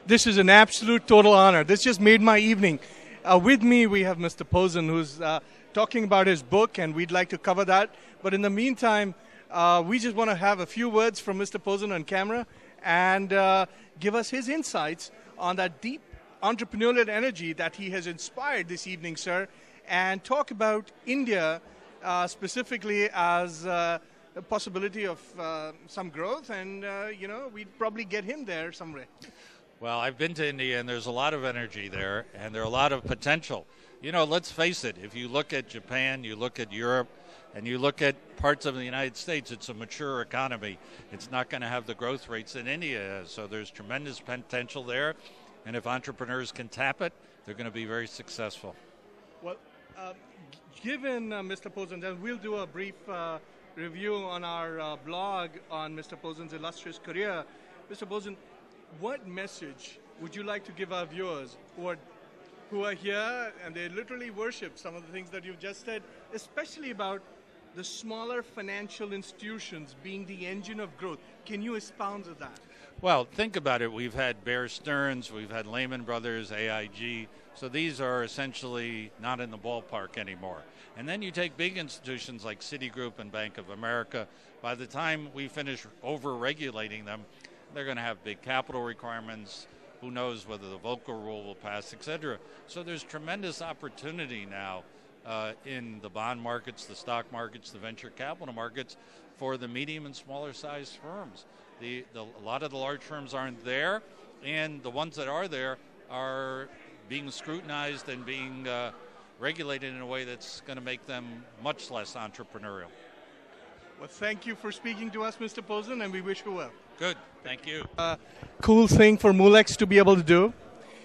This is an absolute total honor. This just made my evening. With me, we have Mr. Pozen, who's talking about his book, and we'd like to cover that. But in the meantime, we just want to have a few words from Mr. Pozen on camera and give us his insights on that deep entrepreneurial energy that he has inspired this evening, sir, and talk about India specifically as a possibility of some growth, and we'd probably get him there somewhere. Well, I've been to India, and there's a lot of energy there, and there are a lot of potential. Let's face it, if you look at Japan, you look at Europe, and you look at parts of the United States, it's a mature economy. It's not going to have the growth rates that India has, so there's tremendous potential there, and if entrepreneurs can tap it, they're going to be very successful. Well, given Mr. Pozen, we'll do a brief review on our blog on Mr. Pozen's illustrious career. Mr. Pozen, what message would you like to give our viewers who are here and they literally worship some of the things that you've just said, especially about the smaller financial institutions being the engine of growth? Can you expound on that? Well, think about it. We've had Bear Stearns, we've had Lehman Brothers, AIG. So these are essentially not in the ballpark anymore. And then you take big institutions like Citigroup and Bank of America. By the time we finish over-regulating them, they're going to have big capital requirements. Who knows whether the Volcker rule will pass, et cetera. So there's tremendous opportunity now in the bond markets, the stock markets, the venture capital markets for the medium and smaller sized firms. A lot of the large firms aren't there, and the ones that are there are being scrutinized and being regulated in a way that's going to make them much less entrepreneurial. Well, thank you for speaking to us, Mr. Pozen, and we wish you well. Good. Thank you. Cool thing for Molex to be able to do.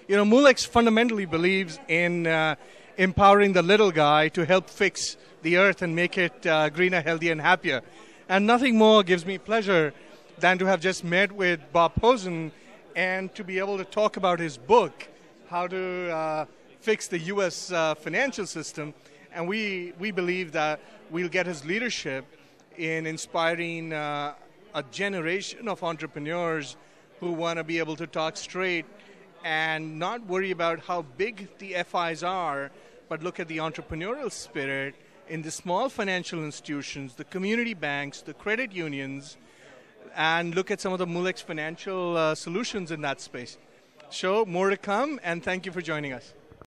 Molex fundamentally believes in empowering the little guy to help fix the earth and make it greener, healthier, and happier. And nothing more gives me pleasure than to have just met with Bob Pozen and to be able to talk about his book, How to Fix the U.S. Financial System. And we believe that we'll get his leadership in inspiring a generation of entrepreneurs who want to be able to talk straight and not worry about how big the FIs are, but look at the entrepreneurial spirit in the small financial institutions, the community banks, the credit unions, and look at some of the Molex financial solutions in that space. So more to come, and thank you for joining us.